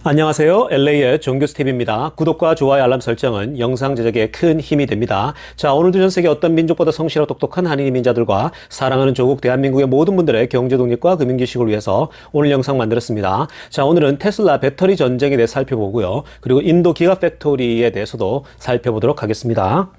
안녕하세요. LA의 종교스TV입니다. 구독과 좋아요, 알람 설정은 영상 제작에 큰 힘이 됩니다. 자, 오늘도 전 세계 어떤 민족보다 성실하고 똑똑한 한인 이민자들과 사랑하는 조국 대한민국의 모든 분들의 경제 독립과 금융 지식을 위해서 오늘 영상 만들었습니다. 자, 오늘은 테슬라 배터리 전쟁에 대해 살펴보고요. 그리고 인도 기가 팩토리에 대해서도 살펴보도록 하겠습니다.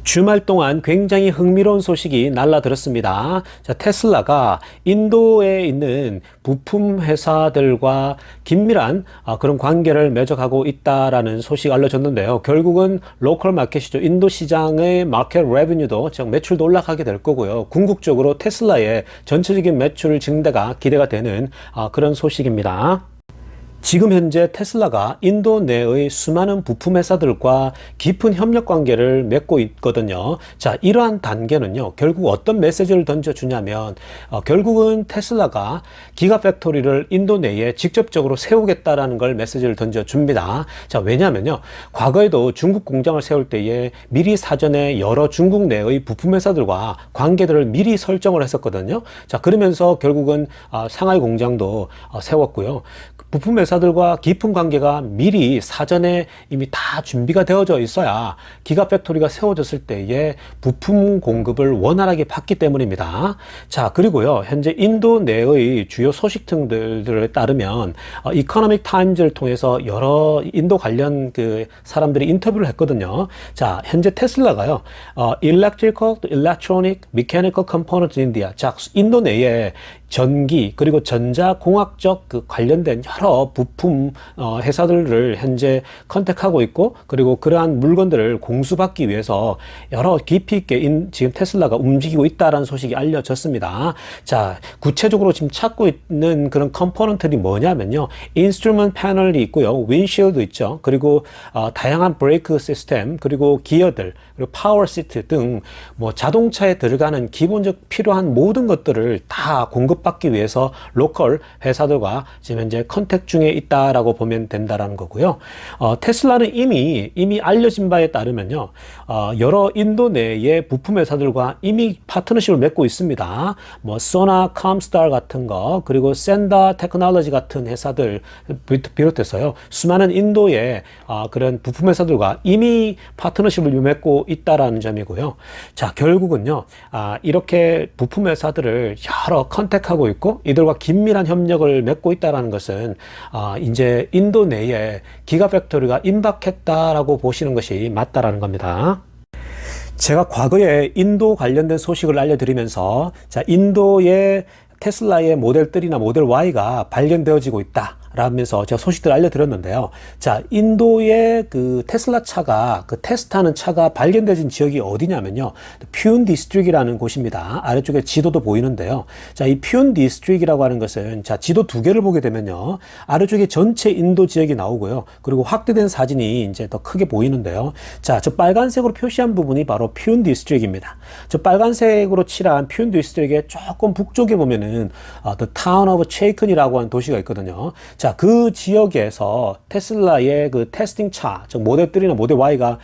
주말 동안 굉장히 흥미로운 소식이 날라들었습니다. 자, 테슬라가 인도에 있는 부품 회사들과 긴밀한 그런 관계를 맺어가고 있다라는 소식이 알려졌는데요. 결국은 로컬 마켓이죠. 인도 시장의 마켓 레베뉴도, 즉 매출도 올라가게 될 거고요. 궁극적으로 테슬라의 전체적인 매출 증대가 기대가 되는 그런 소식입니다. 지금 현재 테슬라가 인도 내의 수많은 부품 회사들과 깊은 협력 관계를 맺고 있거든요. 자, 이러한 단계는요, 결국 어떤 메시지를 던져주냐면, 결국은 테슬라가 기가 팩토리를 인도 내에 직접적으로 세우겠다라는 걸 메시지를 던져줍니다. 자, 왜냐면요, 과거에도 중국 공장을 세울 때에 미리 사전에 여러 중국 내의 부품 회사들과 관계들을 미리 설정을 했었거든요. 자, 그러면서 결국은 상하이 공장도 세웠고요. 부품 회사들과 깊은 관계가 미리 사전에 이미 다 준비가 되어져 있어야 기가 팩토리가 세워졌을 때에 부품 공급을 원활하게 받기 때문입니다. 자, 그리고요, 현재 인도 내의 주요 소식 등들에 따르면 이코노믹 타임즈를 통해서 여러 인도 관련 그 사람들이 인터뷰를 했거든요. 자, 현재 테슬라가요, Electrical, Electronic, Mechanical Components India, 자, 인도 내에 전기 그리고 전자공학적 그 관련된 여러 부품 회사들을 현재 컨택하고 있고, 그리고 그러한 물건들을 공수받기 위해서 여러 깊이 있게 지금 테슬라가 움직이고 있다라는 소식이 알려졌습니다. 자, 구체적으로 지금 찾고 있는 그런 컴포넌트들이 뭐냐면요, 인스트루먼트 패널이 있고요, 윈실드 있죠, 그리고 다양한 브레이크 시스템, 그리고 기어들, 그리고 파워 시트 등 뭐 자동차에 들어가는 기본적 필요한 모든 것들을 다 공급받기 위해서 로컬 회사들과 지금 현재 컨택 중에 있다라고 보면 된다라는 거고요. 테슬라는 이미 알려진 바에 따르면요, 여러 인도 내의 부품 회사들과 이미 파트너십을 맺고 있습니다. 뭐 소나, 컴스타 같은 거, 그리고 샌다 테크놀로지 같은 회사들 비롯해서요, 수많은 인도의 그런 부품 회사들과 이미 파트너십을 맺고 있다라는 점이고요. 자, 결국은요, 이렇게 부품 회사들을 여러 컨택하고 있고 이들과 긴밀한 협력을 맺고 있다는 것은 이제 인도 내에 기가 팩토리가 임박했다라고 보시는 것이 맞다라는 겁니다. 제가 과거에 인도 관련된 소식을 알려드리면서, 자, 인도의 테슬라의 모델 3나 모델 Y가 발견되어지고 있다 라면서 제가 소식들을 알려드렸는데요. 자, 인도의 그 테슬라 차가, 그 테스트하는 차가 발견되진 지역이 어디냐면요, 퓨온 디스트릭이라는 곳입니다. 아래쪽에 지도도 보이는데요. 자, 이 퓨온 디스트릭이라고 하는 것은, 자, 지도 두 개를 보게 되면요, 아래쪽에 전체 인도 지역이 나오고요, 그리고 확대된 사진이 이제 더 크게 보이는데요. 자, 저 빨간색으로 표시한 부분이 바로 퓨온 디스트릭입니다. 저 빨간색으로 칠한 퓨온 디스트릭의 조금 북쪽에 보면은 The Town of Chaikon이라고 하는 도시가 있거든요. 자, 그 지역에서 테슬라의 그 테스팅 차, 즉 모델 3나 모델 Y가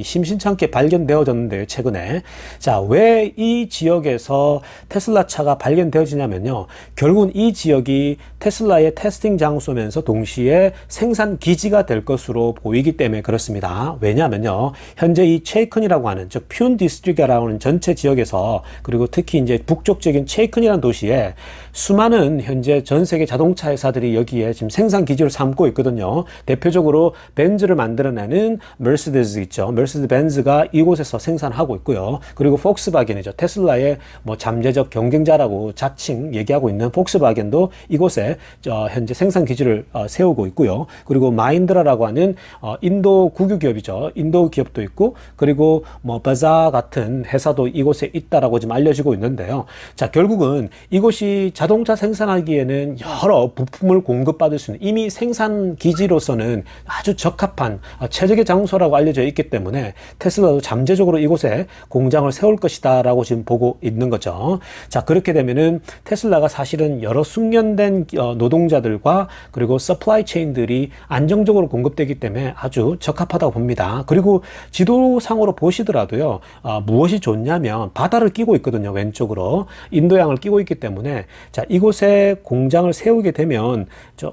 심심찮게 발견되어졌는데요, 최근에. 자, 왜 이 지역에서 테슬라 차가 발견되어지냐면요, 결국은 이 지역이 테슬라의 테스팅 장소면서 동시에 생산 기지가 될 것으로 보이기 때문에 그렇습니다. 왜냐하면요, 현재 이 체이큰이라고 하는, 즉 퓨온 디스트릭이라고 하는 전체 지역에서, 그리고 특히 이제 북쪽적인 체이큰이라는 도시에 수많은 현재 전 세계 자동차 회사들이 여기에 지금 생산 기지를 삼고 있거든요. 대표적으로 벤츠를 만들어내는 머세디스 있죠. 머세디스 벤츠가 이곳에서 생산하고 있고요. 그리고 폭스바겐이죠. 테슬라의 뭐 잠재적 경쟁자라고 자칭 얘기하고 있는 폭스바겐도 이곳에 현재 생산 기지를 세우고 있고요. 그리고 마힌드라라고 하는 인도 국유 기업이죠. 인도 기업도 있고, 그리고 뭐 바자 같은 회사도 이곳에 있다라고 지금 알려지고 있는데요. 자, 결국은 이곳이 자동차 생산하기에는 여러 부품을 공급받을 수 있는, 이미 생산 기지로서는 아주 적합한 최적의 장소라고 알려져 있기 때문에 테슬라도 잠재적으로 이곳에 공장을 세울 것이다 라고 지금 보고 있는 거죠. 자, 그렇게 되면은 테슬라가 사실은 여러 숙련된 노동자들과 그리고 서플라이 체인들이 안정적으로 공급되기 때문에 아주 적합하다고 봅니다. 그리고 지도상으로 보시더라도요, 무엇이 좋냐면 바다를 끼고 있거든요. 왼쪽으로 인도양을 끼고 있기 때문에, 자, 이곳에 공장을 세우게 되면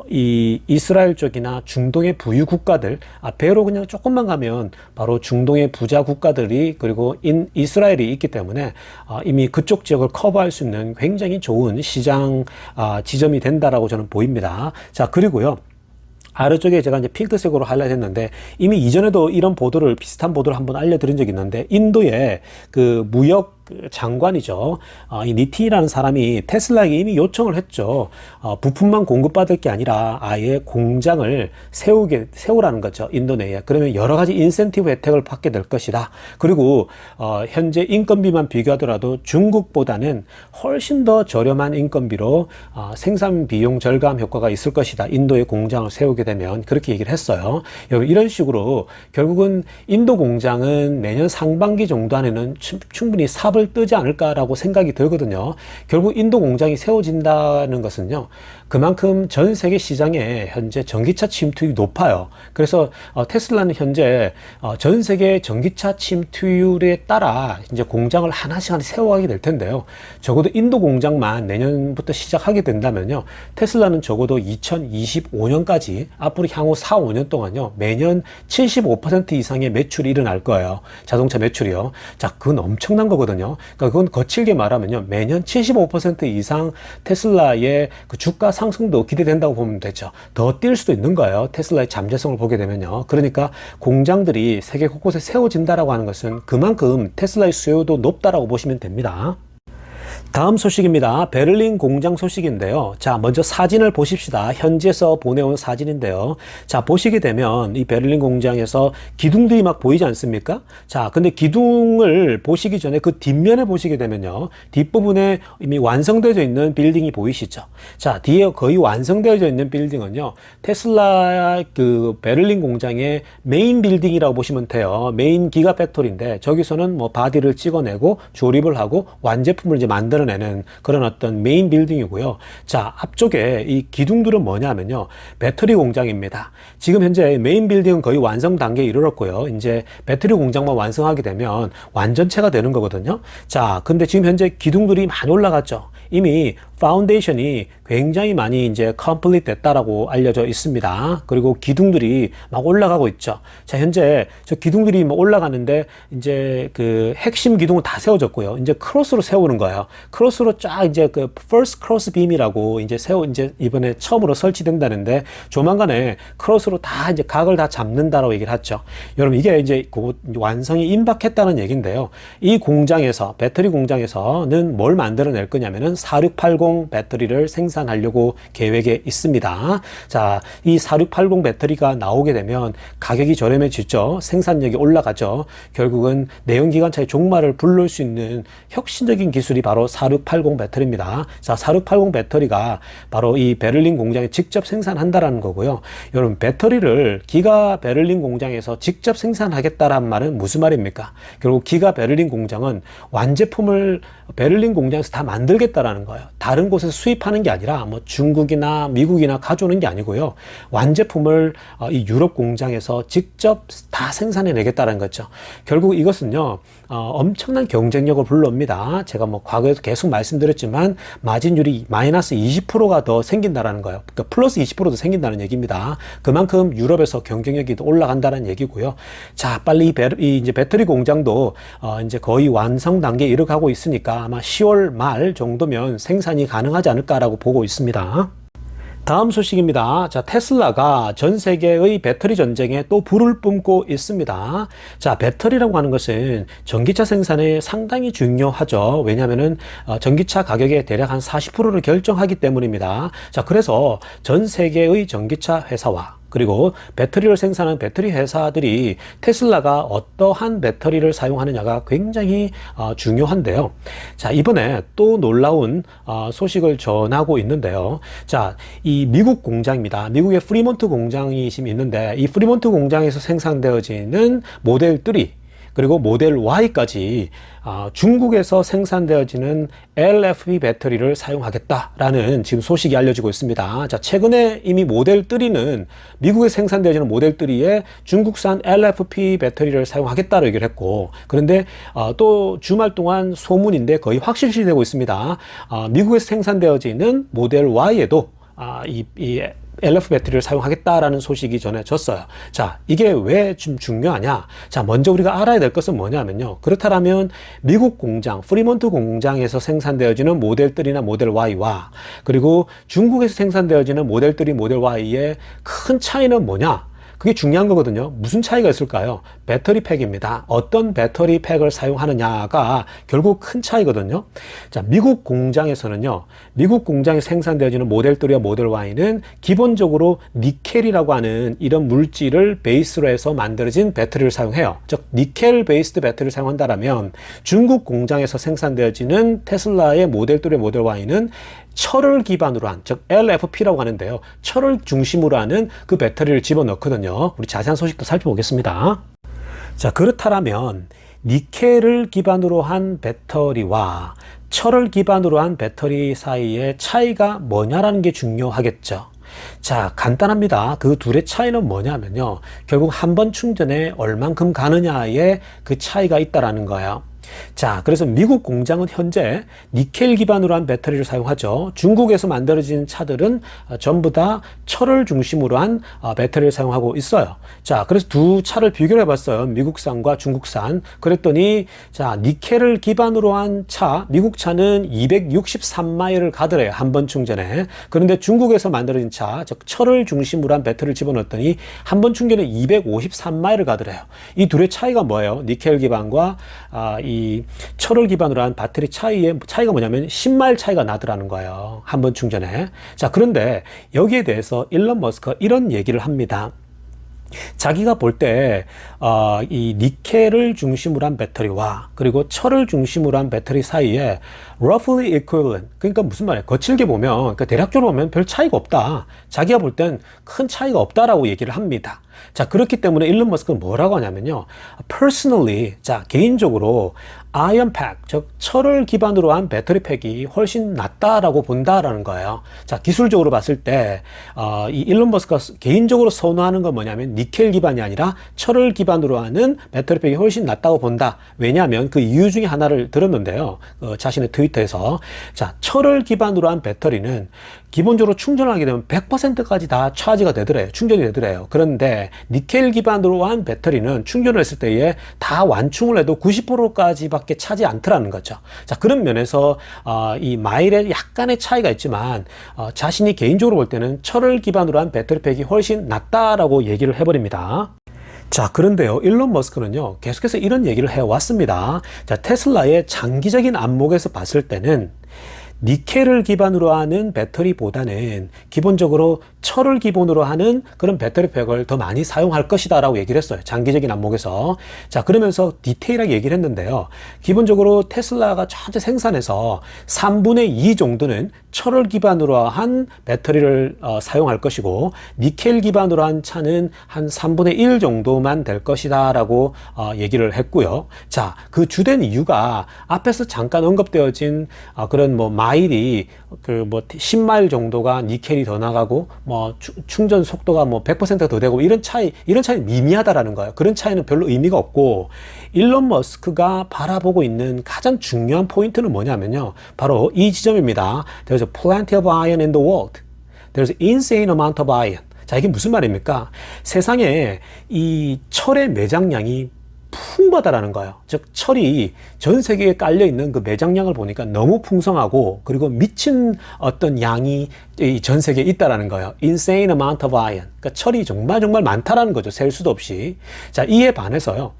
이 이스라엘 쪽이나 중동의 부유 국가들, 배로 그냥 조금만 가면 바로 중동의 부자 국가들이 그리고 이스라엘이 있기 때문에 이미 그쪽 지역을 커버할 수 있는 굉장히 좋은 시장 지점이 된다라고 저는 보입니다. 자, 그리고요. 아래쪽에 제가 이제 핑크색으로 하이라이트 했는데 이미 이전에도 이런 보도를 비슷한 보도를 한번 알려드린 적이 있는데 인도의 그 무역 장관이죠. 이 니틴이라는 사람이 테슬라에게 이미 요청을 했죠. 부품만 공급받을 게 아니라 아예 공장을 세우라는 거죠. 인도 내에. 그러면 여러 가지 인센티브 혜택을 받게 될 것이다. 그리고 현재 인건비만 비교하더라도 중국보다는 훨씬 더 저렴한 인건비로 생산 비용 절감 효과가 있을 것이다. 인도의 공장을 세우게 되면 그렇게 얘기를 했어요. 이런 식으로 결국은 인도 공장은 내년 상반기 정도 안에는 충분히 삽을 뜨지 않을까라고 생각이 들거든요. 결국 인도 공장이 세워진다는 것은요, 그만큼 전 세계 시장에 현재 전기차 침투율이 높아요. 그래서 테슬라는 현재 전 세계 전기차 침투율에 따라 이제 공장을 하나씩 세워가게 될 텐데요. 적어도 인도 공장만 내년부터 시작하게 된다면요, 테슬라는 적어도 2025년까지 앞으로 향후 4, 5년 동안요, 매년 75% 이상의 매출이 일어날 거예요. 자동차 매출이요. 자, 그건 엄청난 거거든요. 그러니까 그건 거칠게 말하면요, 매년 75% 이상 테슬라의 그 주가 상승도 기대된다고 보면 되죠. 더 뛸 수도 있는 거예요. 테슬라의 잠재성을 보게 되면요. 그러니까 공장들이 세계 곳곳에 세워진다라고 하는 것은 그만큼 테슬라의 수요도 높다라고 보시면 됩니다. 다음 소식입니다. 베를린 공장 소식인데요. 자, 먼저 사진을 보십시다. 현지에서 보내온 사진인데요. 자, 보시게 되면 이 베를린 공장에서 기둥들이 막 보이지 않습니까? 자, 근데 기둥을 보시기 전에 그 뒷면에 보시게 되면요, 뒷부분에 이미 완성되어 있는 빌딩이 보이시죠? 자, 뒤에 거의 완성되어 있는 빌딩은요, 테슬라 그 베를린 공장의 메인 빌딩이라고 보시면 돼요. 메인 기가 팩토리인데 저기서는 뭐 바디를 찍어내고 조립을 하고 완제품을 이제 만들어내는 그런 어떤 메인 빌딩이고요. 자, 앞쪽에 이 기둥들은 뭐냐면요, 배터리 공장입니다. 지금 현재 메인 빌딩은 거의 완성 단계에 이르렀고요. 이제 배터리 공장만 완성하게 되면 완전체가 되는 거거든요. 자, 근데 지금 현재 기둥들이 많이 올라갔죠. 이미 파운데이션이 굉장히 많이 이제 컴플리트 됐다라고 알려져 있습니다. 그리고 기둥들이 막 올라가고 있죠. 자, 현재 저 기둥들이 막 올라가는데 이제 그 핵심 기둥은 다 세워졌고요. 이제 크로스로 세우는 거예요. 크로스로 쫙 이제 그 first cross beam이라고 이제 이제 이번에 처음으로 설치된다는데 조만간에 크로스로 다 이제 각을 다 잡는다라고 얘기를 하죠. 여러분, 이게 이제 그 완성이 임박했다는 얘기인데요. 이 공장에서, 배터리 공장에서는 뭘 만들어낼 거냐면은 4680 배터리를 생산하려고 계획에 있습니다. 자, 이 4680 배터리가 나오게 되면 가격이 저렴해지죠. 생산력이 올라가죠. 결국은 내연기관차의 종말을 부를 수 있는 혁신적인 기술이 바로 4680 배터리입니다. 자, 4680 배터리가 바로 이 베를린 공장에 직접 생산한다라는 거고요. 여러분, 배터리를 기가 베를린 공장에서 직접 생산하겠다라는 말은 무슨 말입니까? 결국 기가 베를린 공장은 완제품을 베를린 공장에서 다 만들겠다라는 거예요. 다른 곳에서 수입하는 게 아니라 뭐 중국이나 미국이나 가져오는 게 아니고요. 완제품을 이 유럽 공장에서 직접 다 생산해내겠다는 거죠. 결국 이것은요, 엄청난 경쟁력을 불러옵니다. 제가 뭐 과거에도 계속 말씀드렸지만 마진율이 마이너스 20%가 더 생긴다라는 거예요. 그러니까 플러스 20%도 생긴다는 얘기입니다. 그만큼 유럽에서 경쟁력이 더 올라간다는 얘기고요. 자, 빨리 이 이제 배터리 공장도 이제 거의 완성 단계에 이르가고 있으니까 아마 10월 말 정도면 생산이 가능하지 않을까라고 보고 있습니다. 다음 소식입니다. 자, 테슬라가 전 세계의 배터리 전쟁에 또 불을 뿜고 있습니다. 자, 배터리라고 하는 것은 전기차 생산에 상당히 중요하죠. 왜냐하면은 전기차 가격의 대략 한 40%를 결정하기 때문입니다. 자, 그래서 전 세계의 전기차 회사와 그리고 배터리를 생산하는 배터리 회사들이 테슬라가 어떠한 배터리를 사용하느냐가 굉장히 중요한데요. 자, 이번에 또 놀라운 소식을 전하고 있는데요. 자, 이 미국 공장입니다. 미국의 프리몬트 공장이 지금 있는데 이 프리몬트 공장에서 생산되어지는 모델 3 그리고 모델 Y까지 중국에서 생산되어지는 LFP 배터리를 사용하겠다라는 지금 소식이 알려지고 있습니다. 자, 최근에 이미 모델 3는 미국에서 생산되어지는 모델 3에 중국산 LFP 배터리를 사용하겠다고 얘기를 했고, 그런데 또 주말 동안 소문인데 거의 확실시되고 있습니다. 미국에서 생산되어지는 모델 Y에도 이 LF 배터리를 사용하겠다라는 소식이 전해졌어요. 자, 이게 왜 좀 중요하냐? 자, 먼저 우리가 알아야 될 것은 뭐냐면요. 그렇다면 미국 공장, 프리몬트 공장에서 생산되어지는 모델 3나 모델 Y와 그리고 중국에서 생산되어지는 모델 3, 모델 Y의 큰 차이는 뭐냐? 그게 중요한 거거든요. 무슨 차이가 있을까요? 배터리 팩입니다. 어떤 배터리 팩을 사용하느냐가 결국 큰 차이거든요. 자, 미국 공장에서는요, 미국 공장에 생산되어지는 모델 3와 모델 Y는 기본적으로 니켈이라고 하는 이런 물질을 베이스로 해서 만들어진 배터리를 사용해요. 즉, 니켈 베이스드 배터리를 사용한다면 중국 공장에서 생산되어지는 테슬라의 모델 3와 모델 Y는 철을 기반으로 한, 즉 LFP라고 하는데요. 철을 중심으로 하는 그 배터리를 집어넣거든요. 우리 자세한 소식도 살펴보겠습니다. 자, 그렇다면 니켈을 기반으로 한 배터리와 철을 기반으로 한 배터리 사이의 차이가 뭐냐라는 게 중요하겠죠. 자, 간단합니다. 그 둘의 차이는 뭐냐면요. 결국 한 번 충전에 얼만큼 가느냐의 그 차이가 있다라는 거예요. 자, 그래서 미국 공장은 현재 니켈 기반으로 한 배터리를 사용하죠. 중국에서 만들어진 차들은 전부 다 철을 중심으로 한 배터리를 사용하고 있어요. 자, 그래서 두 차를 비교를 해봤어요. 미국산과 중국산. 그랬더니, 자, 니켈을 기반으로 한 차, 미국 차는 263마일을 가더래요. 한 번 충전에. 그런데 중국에서 만들어진 차, 즉 철을 중심으로 한 배터리를 집어넣었더니 한 번 충전에 253마일을 가더래요. 이 둘의 차이가 뭐예요? 니켈 기반과 이 철을 기반으로 한 배터리 차이가 뭐냐면 10마일 차이가 나더라는 거예요. 한 번 충전에. 자, 그런데 여기에 대해서 일론 머스크가 이런 얘기를 합니다. 자기가 볼 때, 이 니켈을 중심으로 한 배터리와 그리고 철을 중심으로 한 배터리 사이에 roughly equivalent. 그러니까 무슨 말이에요? 거칠게 보면, 그러니까 대략적으로 보면 별 차이가 없다. 자기가 볼 땐 큰 차이가 없다라고 얘기를 합니다. 자, 그렇기 때문에 일론 머스크는 뭐라고 하냐면요. personally, 자, 개인적으로 ion pack, 즉 철을 기반으로 한 배터리 팩이 훨씬 낫다라고 본다라는 거예요. 자, 기술적으로 봤을 때 이 일론 머스크가 개인적으로 선호하는 건 뭐냐면 니켈 기반이 아니라 철을 기반으로 하는 배터리 팩이 훨씬 낫다고 본다. 왜냐하면 그 이유 중에 하나를 들었는데요. 자신의 트위터에서, 자, 철을 기반으로 한 배터리는 기본적으로 충전을 하게 되면 100%까지 다 차지가 되더래요. 충전이 되더래요. 그런데 니켈 기반으로 한 배터리는 충전을 했을 때에 다 완충을 해도 90%까지밖에 차지 않더라는 거죠. 자, 그런 면에서 이 마일에 약간의 차이가 있지만 자신이 개인적으로 볼 때는 철을 기반으로 한 배터리 팩이 훨씬 낫다라고 얘기를 해버립니다. 자, 그런데요, 일론 머스크는요, 계속해서 이런 얘기를 해왔습니다. 자, 테슬라의 장기적인 안목에서 봤을 때는 니켈을 기반으로 하는 배터리보다는 기본적으로 철을 기본으로 하는 그런 배터리 팩을 더 많이 사용할 것이다 라고 얘기를 했어요. 장기적인 안목에서. 자, 그러면서 디테일하게 얘기를 했는데요. 기본적으로 테슬라가 전체 생산해서 3분의 2 정도는 철을 기반으로 한 배터리를 사용할 것이고 니켈 기반으로 한 차는 한 3분의 1 정도만 될 것이다 라고 얘기를 했고요. 자, 그 주된 이유가 앞에서 잠깐 언급되어진 그런 뭐 마일이 그 뭐 10마일 정도가 니켈이 더 나가고 뭐 충전 속도가 뭐 100%가 더 되고 이런 차이는 미미하다라는 거예요. 그런 차이는 별로 의미가 없고 일론 머스크가 바라보고 있는 가장 중요한 포인트는 뭐냐면요. 바로 이 지점입니다. There's plenty of iron in the world. There's insane amount of iron. 자, 이게 무슨 말입니까? 세상에 이 철의 매장량이 풍부하다라는 거예요. 즉 철이 전 세계에 깔려 있는 그 매장량을 보니까 너무 풍성하고 그리고 미친 어떤 양이 전 세계에 있다라는 거예요. Insane amount of iron. 그러니까 철이 정말 많다라는 거죠. 셀 수도 없이. 자, 이에 반해서요.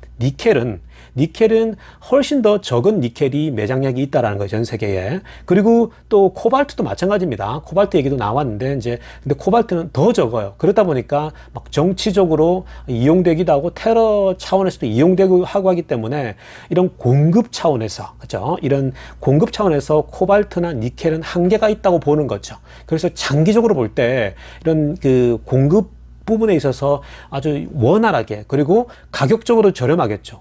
니켈은 훨씬 더 적은 니켈이 매장량이 있다라는 거예요, 전 세계에. 그리고 또 코발트도 마찬가지입니다. 코발트 얘기도 나왔는데 근데 코발트는 더 적어요. 그러다 보니까 막 정치적으로 이용되기도 하고 테러 차원에서도 이용되고 하고 하기 때문에 이런 공급 차원에서, 그죠? 이런 공급 차원에서 코발트나 니켈은 한계가 있다고 보는 거죠. 그래서 장기적으로 볼 때 이런 그 공급 부분에 있어서 아주 원활하게 그리고 가격적으로 저렴하겠죠.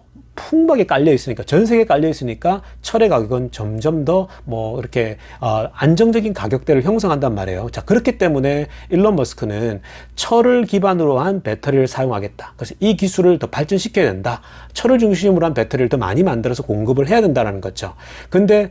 풍부하게 깔려 있으니까, 전 세계에 깔려 있으니까 철의 가격은 점점 더 뭐 이렇게 안정적인 가격대를 형성한단 말이에요. 자, 그렇기 때문에 일론 머스크는 철을 기반으로 한 배터리를 사용하겠다. 그래서 이 기술을 더 발전시켜야 된다. 철을 중심으로 한 배터리를 더 많이 만들어서 공급을 해야 된다는 거죠. 근데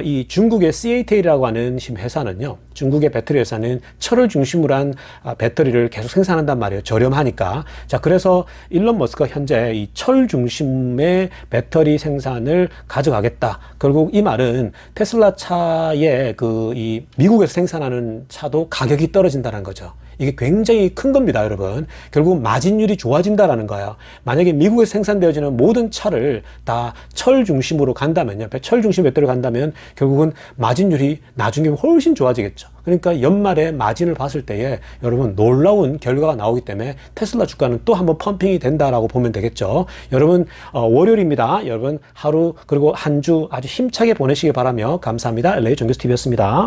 이 중국의 CATL이라고 하는 회사는요, 중국의 배터리 회사는 철을 중심으로 한 배터리를 계속 생산한단 말이에요. 저렴하니까. 자, 그래서 일론 머스크가 현재 이 철 중심의 배터리 생산을 가져가겠다. 결국 이 말은 테슬라 차의 이 미국에서 생산하는 차도 가격이 떨어진다는 거죠. 이게 굉장히 큰 겁니다, 여러분. 결국 마진율이 좋아진다라는 거예요. 만약에 미국에서 생산되어지는 모든 차를 다 철 중심으로 간다면요, 철 중심 배터리를 간다면 결국은 마진율이 나중에 훨씬 좋아지겠죠. 그러니까 연말에 마진을 봤을 때에 여러분 놀라운 결과가 나오기 때문에 테슬라 주가는 또 한번 펌핑이 된다라고 보면 되겠죠. 여러분, 월요일입니다. 여러분 하루 그리고 한 주 아주 힘차게 보내시기 바라며 감사합니다. LA 정교수TV였습니다.